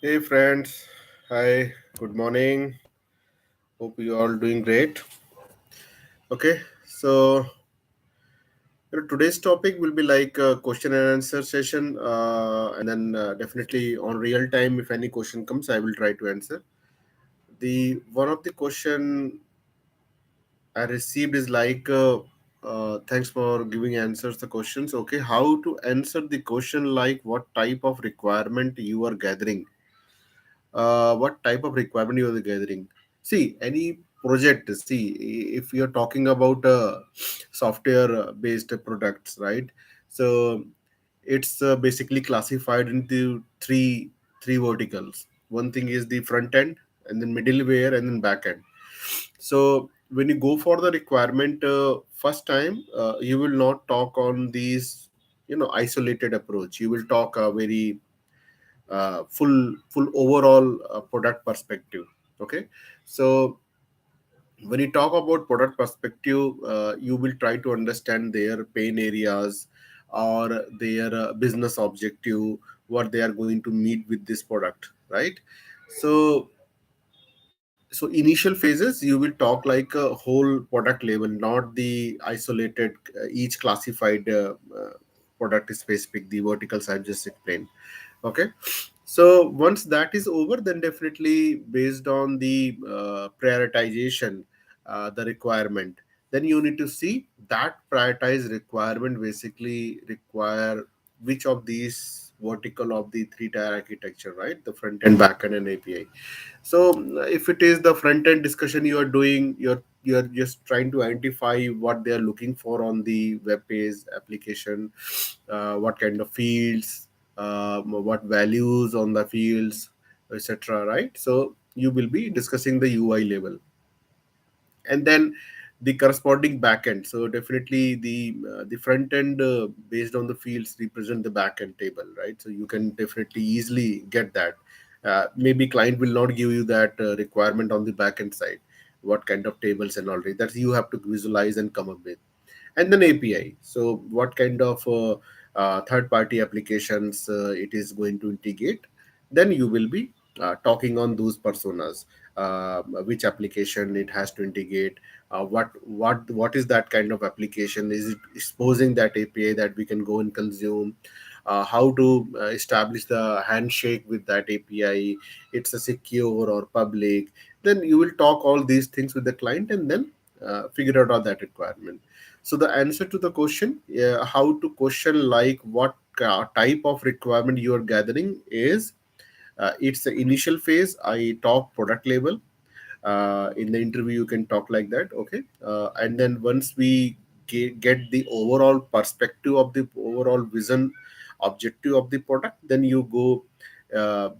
Hey friends, hi, good morning. Hope you all doing great. Okay, so today's topic will be like a question and answer session, and then definitely on real time. If any question comes, I will try to answer. The one of the question I received is like, thanks for giving answers the questions. Okay, how to answer the question like what type of requirement you are gathering, what type of requirement you are gathering. See, any project, see, if you're talking about software based products, right? So it's basically classified into three verticals. One thing is the front end, and then middleware, and then back end. So when you go for the requirement first time, you will not talk on these isolated approach. You will talk a very full overall product perspective. Okay, so when you talk about product perspective, you will try to understand their pain areas or their business objective, what they are going to meet with this product, right? So initial phases you will talk like a whole product level, not the isolated each classified product specific, the verticals I've just explained. Okay, so once that is over, then definitely based on the prioritization, the requirement, then you need to see that prioritized requirement basically require which of these vertical of the three tier architecture, right? The front end, back end, and API. So if it is the front end discussion you are doing, you're just trying to identify what they are looking for on the web page application, what kind of fields, what values on the fields, etc. Right? So you will be discussing the UI level, and then the corresponding backend. So definitely the front end based on the fields represent the backend table, right? So you can definitely easily get that. Maybe client will not give you that requirement on the backend side, what kind of tables and all that you have to visualize and come up with. And then API. So what kind of third party applications it is going to integrate. Then you will be talking on those personas, which application it has to integrate, what is that kind of application, is it exposing that API that we can go and consume, how to establish the handshake with that API, it's a secure or public. Then you will talk all these things with the client, and then figure out all that requirement. So the answer to the question, how to question like what type of requirement you are gathering is, it's the initial phase. I talk product level. In the interview, you can talk like that. Okay, and then once we get the overall perspective of the overall vision, objective of the product, then you go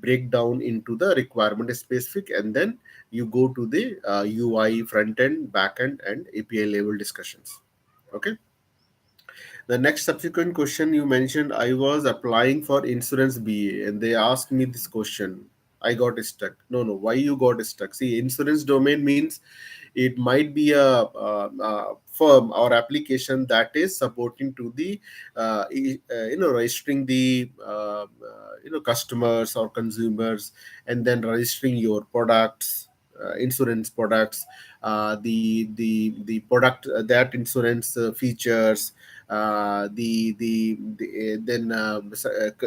break down into the requirement specific, and then you go to the UI, front end, back end, and API level discussions. Okay. The next subsequent question you mentioned, I was applying for insurance BA and they asked me this question. I got stuck. No, no. Why you got stuck? See, insurance domain means it might be a firm or application that is supporting to the registering the customers or consumers, and then registering your products, insurance products, the product, that insurance features, then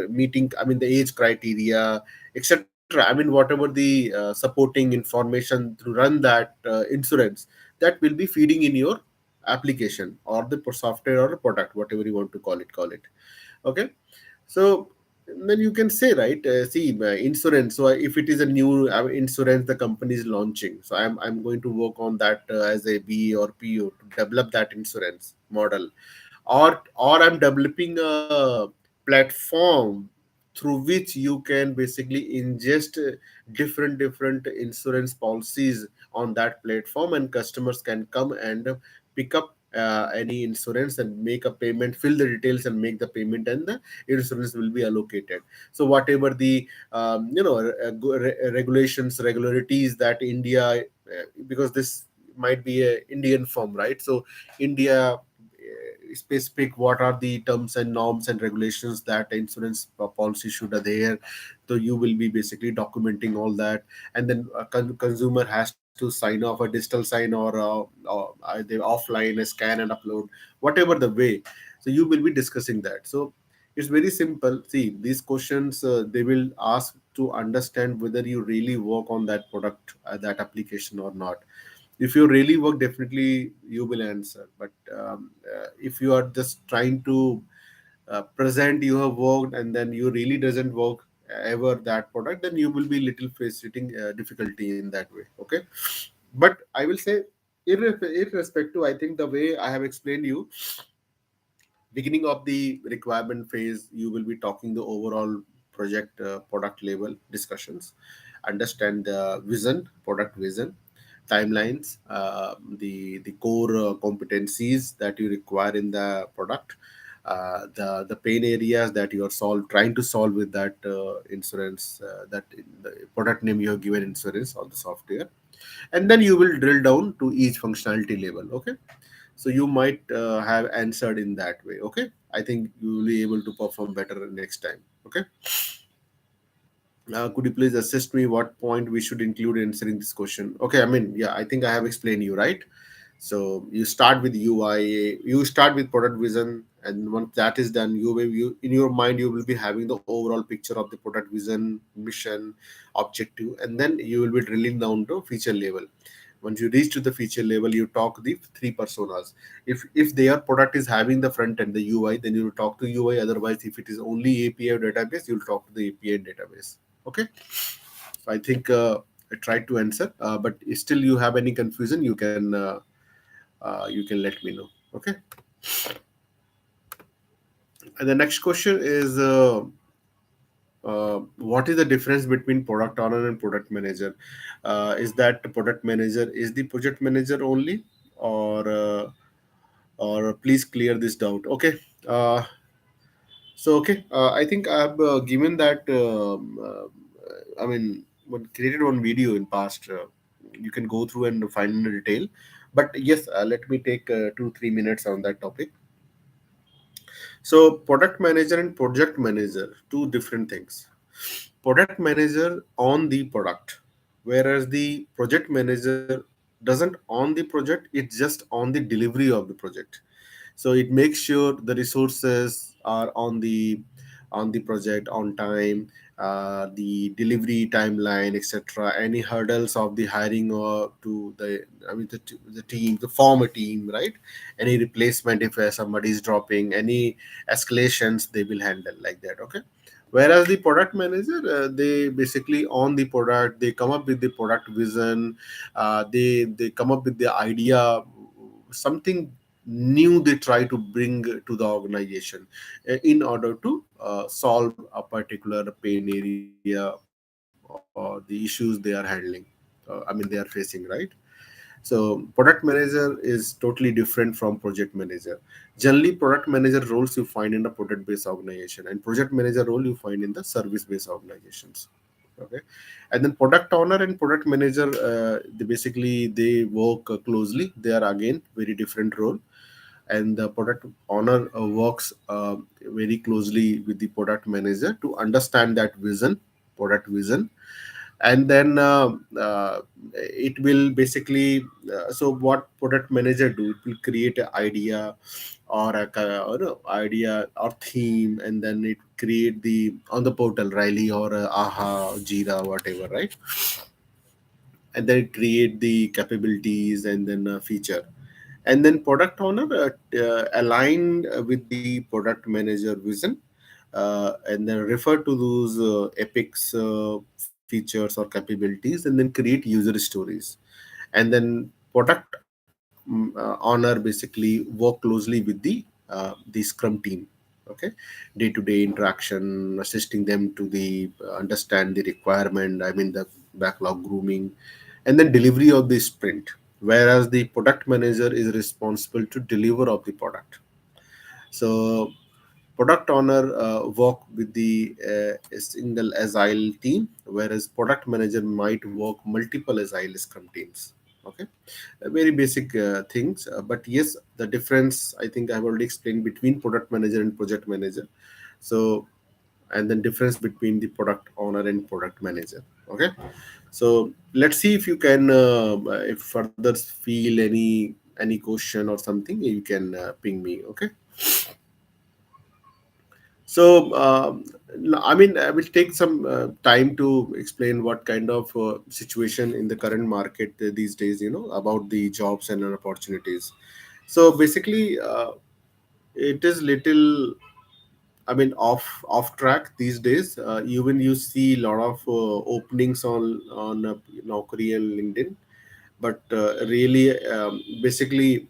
meeting, I mean the age criteria, etc. I mean whatever the supporting information to run that insurance, that will be feeding in your application or the software or product, whatever you want to call it. Okay. So then you can say, right, see, insurance. So if it is a new insurance the company is launching, so I'm going to work on that as a B or PO to develop that insurance model, or I'm developing a platform through which you can basically ingest different insurance policies on that platform, and customers can come and pick up any insurance and make a payment, fill the details and make the payment, and the insurance will be allocated. So whatever the regulations, regularities that India, because this might be a Indian firm, right? So India specific what are the terms and norms and regulations that insurance policy should adhere. So you will be basically documenting all that, and then a consumer has to sign off a digital sign, or either offline a scan and upload, whatever the way. So you will be discussing that. So it's very simple. See, these questions they will ask to understand whether you really work on that product, that application or not. If you really work, definitely you will answer. But if you are just trying to present you have worked and then you really doesn't work ever that product, then you will be little facing difficulty in that way. Okay, but I will say, irrespective, I think the way I have explained you, beginning of the requirement phase, you will be talking the overall project product level discussions, understand the vision, product vision, timelines, the core competencies that you require in the product, the pain areas that you are trying to solve with that insurance, that the product name you have given insurance or the software, and then you will drill down to each functionality level. Okay, so you might have answered in that way. Okay, I think you will be able to perform better next time. Okay, could you please assist me what point we should include in answering this question? Okay, I mean, yeah, I think I have explained you, right? So you start with UI, you start with product vision, and once that is done, you in your mind you will be having the overall picture of the product vision, mission, objective, and then you will be drilling down to feature level. Once you reach to the feature level, you talk the three personas. If their product is having the front end, the UI, then you will talk to UI. Otherwise, if it is only API or database, you will talk to the API and database. Okay, so I think I tried to answer, but still you have any confusion, you can let me know. Okay, and the next question is, what is the difference between product owner and product manager? Is that the product manager is the project manager only, or please clear this doubt. Okay, uh, so okay, I think I have given that. I mean, created one video in past. You can go through and find in detail. But yes, let me take 2 3 minutes on that topic. So, product manager and project manager, two different things. Product manager on the product, whereas the project manager doesn't on the project, it's just on the delivery of the project. So it makes sure the resources are on the project on time, the delivery timeline, etc. Any hurdles of the hiring or to the, I mean, the team, the former team, right? Any replacement if somebody is dropping, any escalations they will handle like that. Okay, whereas the product manager, they basically on the product, they come up with the product vision, they come up with the idea, something new they try to bring to the organization in order to solve a particular pain area or the issues they are handling, I mean they are facing, right? So product manager is totally different from project manager. Generally, product manager roles you find in the product based organization, and project manager role you find in the service based organizations. Okay, and then product owner and product manager, they basically they work closely. They are again very different role, and the product owner works very closely with the product manager to understand that vision, product vision, and then it will basically, so what product manager do, it will create an idea or or no, idea or theme, and then it create the on the portal Riley or Aha, Jira, whatever, right? And then create the capabilities and then a feature, and then product owner align with the product manager vision, and then refer to those epics features or capabilities, and then create user stories. And then product owner basically work closely with the scrum team. Okay, day-to-day interaction, assisting them to the understand the requirement, I mean the backlog grooming, and then delivery of the sprint, whereas the product manager is responsible to deliver of the product. So product owner work with the a single agile team, whereas product manager might work multiple agile scrum teams. Okay, very basic things, but yes, the difference I think I've already explained between product manager and project manager. So, and then difference between the product owner and product manager. Okay, so let's see if you can if further feel any question or something, you can ping me. Okay. So, I mean, I will take some time to explain what kind of situation in the current market these days, about the jobs and opportunities. So basically, it is little, I mean, off track these days. Even you see a lot of openings on Naukri and LinkedIn, but really, basically,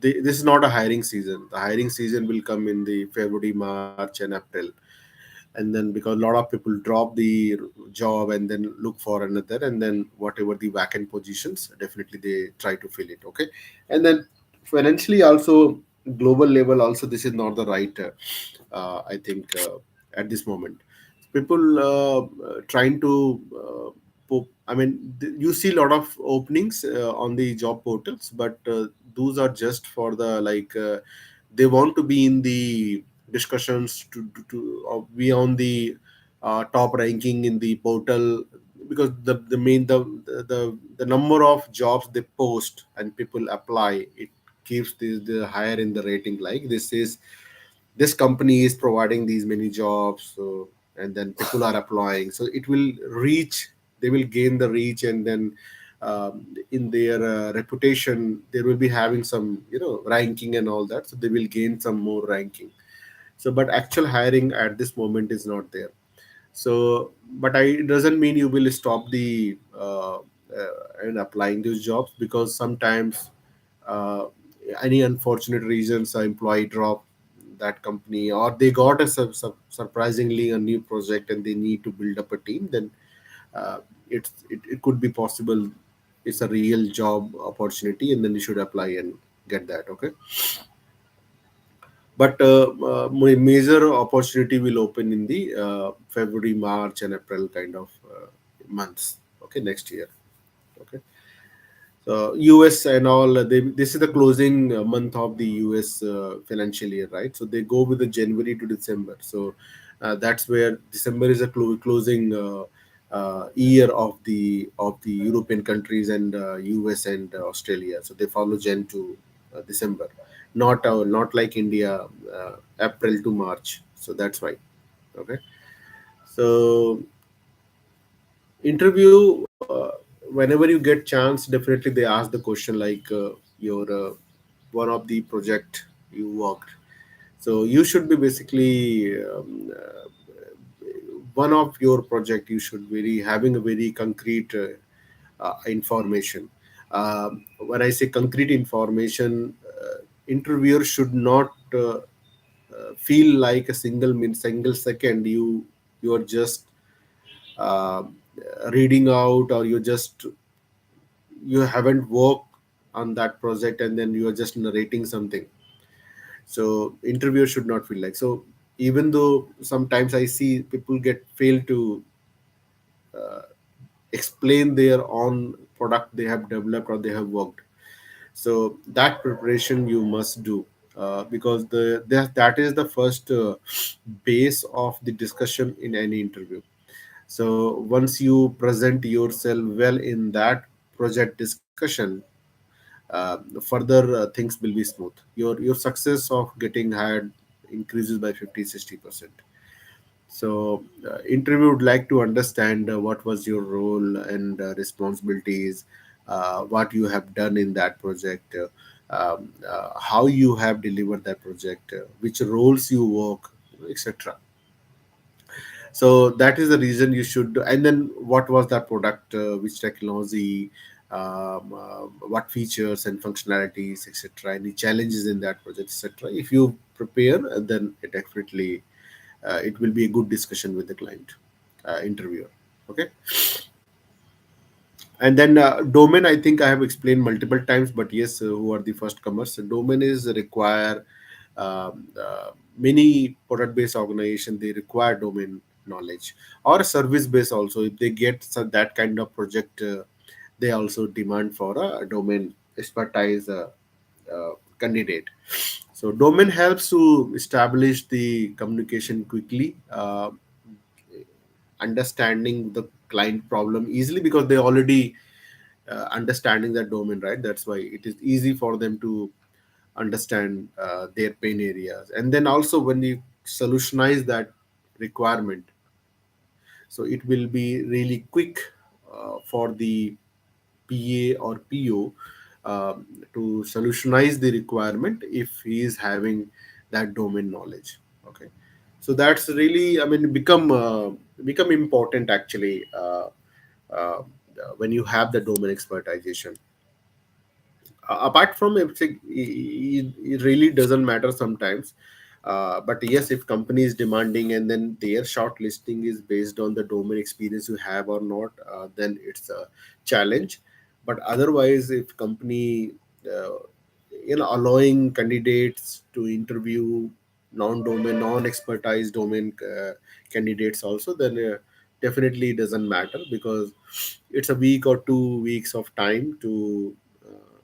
this is not a hiring season. The hiring season will come in the February, March, and April, and then because a lot of people drop the job and then look for another, and then whatever the vacant positions, definitely they try to fill it. Okay, and then financially also, global level also, this is not the right I think at this moment people trying to I mean, you see a lot of openings on the job portals, but those are just for the like they want to be in the discussions to be on the top ranking in the portal, because the main the number of jobs they post and people apply, it keeps the higher in the rating. Like this is, this company is providing these many jobs, so, and then people are applying, so it will reach, they will gain the reach, and then in their reputation they will be having some ranking and all that, so they will gain some more ranking. So but actual hiring at this moment is not there. So but it doesn't mean you will stop the and applying those jobs, because sometimes uh, any unfortunate reasons a employee drop that company, or they got a surprisingly a new project and they need to build up a team, then it could be possible it's a real job opportunity, and then you should apply and get that. Okay, but major opportunity will open in the February, March, and April kind of months. Okay, next year. Okay, so US and all, this is the closing month of the US financial year, right? So they go with the January to December. So that's where December is a closing year of the European countries and US and Australia. So they follow Jan to December, not like India, April to March. So that's why. Okay, so interview, whenever you get chance, definitely they ask the question like your one of the project you worked, so you should be basically one of your project, you should be having a very concrete information. When I say concrete information, interviewer should not feel like a single second you are just uh, reading out, or you haven't worked on that project and then you are just narrating something. So interviewer should not feel like so. Even though sometimes I see people get fail to explain their own product they have developed or they have worked, so that preparation you must do, because that is the first base of the discussion in any interview. So once you present yourself well in that project discussion, further things will be smooth. Your success of getting hired increases by 50-60%. So interview would like to understand what was your role and responsibilities, what you have done in that project, how you have delivered that project, which roles you work, etc. So that is the reason you should, and then what was that product, which technology, what features and functionalities, etc., any challenges in that project, etc. If you prepare, then it definitely it will be a good discussion with the client, interviewer. Okay, and then domain, I think I have explained multiple times, but yes, who are the first comers? Domain is require, many product based organization, they require domain knowledge, or service based also. If they get that kind of project, they also demand for a domain expertise candidate. So domain helps to establish the communication quickly, understanding the client problem easily because they already understanding that domain, right? That's why it is easy for them to understand their pain areas. And then also when you solutionize that requirement, so it will be really quick for the PA or PO to solutionize the requirement if he is having that domain knowledge. Okay, so that's really, I mean, become important actually uh, when you have the domain expertization. Apart from it, it really doesn't matter sometimes, but yes, if company is demanding and then their shortlisting is based on the domain experience you have or not, then it's a challenge. But otherwise, if company uh, allowing candidates to interview non-domain non-expertise domain candidates also, then definitely doesn't matter, because it's a week or 2 weeks of time to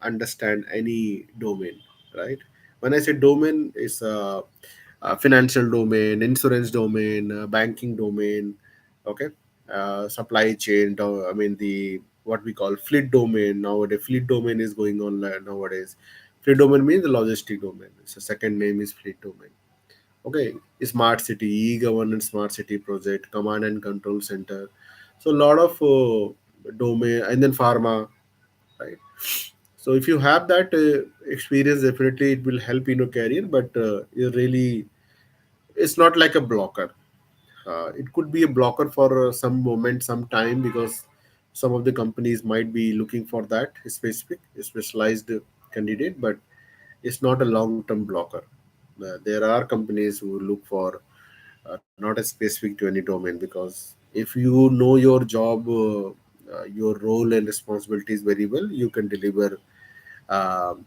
understand any domain, right? When I say domain, it's a financial domain, insurance domain, banking domain, okay, supply chain. I mean the what we call fleet domain nowadays. Fleet domain is going on nowadays. Fleet domain means the logistic domain. So second name is fleet domain. Okay, smart city, e-governance, smart city project, command and control center. So a lot of domain, and then pharma, right? So if you have that experience, definitely it will help in your career. But it really, it's not like a blocker. It could be a blocker for some moment, some time, because some of the companies might be looking for that specific, specialized candidate, but it's not a long-term blocker. There are companies who look for not a specific to any domain, because if you know your job, your role and responsibilities very well, you can deliver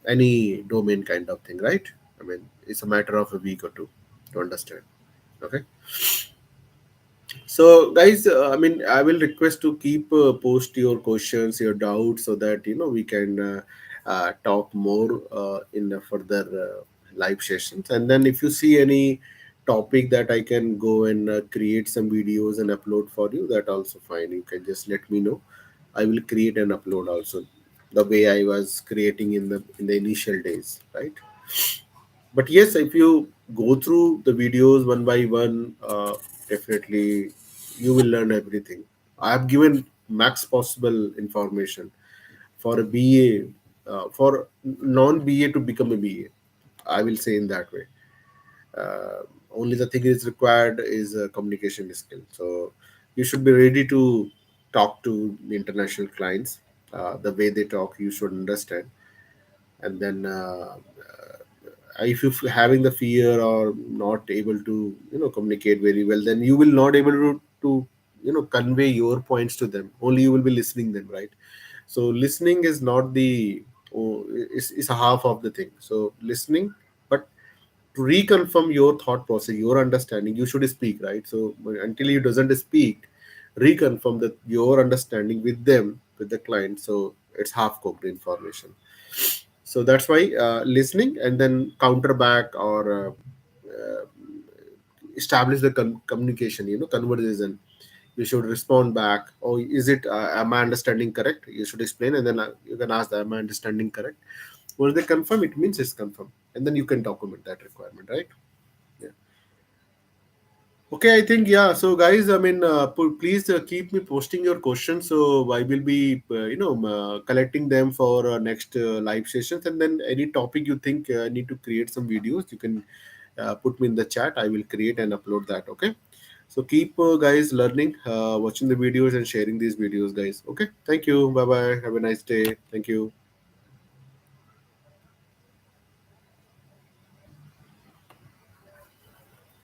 any domain kind of thing, right? I mean, it's a matter of a week or two to understand. Okay. So, guys, I mean, I will request to keep post your questions, your doubts, so that we can talk more in the further live sessions. And then, if you see any topic that I can go and create some videos and upload for you, that also fine. You can just let me know. I will create and upload also the way I was creating in the initial days, right? But yes, if you go through the videos one by one, definitely you will learn everything. I have given max possible information for a BA, for non BA to become a BA. I will say in that way. uh, Only the thing is required is a communication skill. So you should be ready to talk to the international clients. The way they talk, you should understand. And then if you having the fear or not able to communicate very well, then you will not able to convey your points to them. Only you will be listening them, right? So listening is not the, is a half of the thing. So listening, but to reconfirm your thought process, your understanding, you should speak, right? So until you doesn't speak, reconfirm that your understanding with them, with the client, so it's half cooked information. So that's why listening and then counter back, or establish the communication, conversation. You should respond back. Oh, is it, am I understanding correct? You should explain, and then you can ask, am I understanding correct? Once they confirm, it means it's confirmed, and then you can document that requirement, right? Yeah. Okay, I think, yeah. So, guys, I mean, please keep me posting your questions. So I will be, collecting them for next live sessions. And then any topic you think I need to create some videos, you can put me in the chat. I will create and upload that. Okay. So keep guys learning, watching the videos and sharing these videos, guys. Okay. Thank you. Bye bye. Have a nice day. Thank you.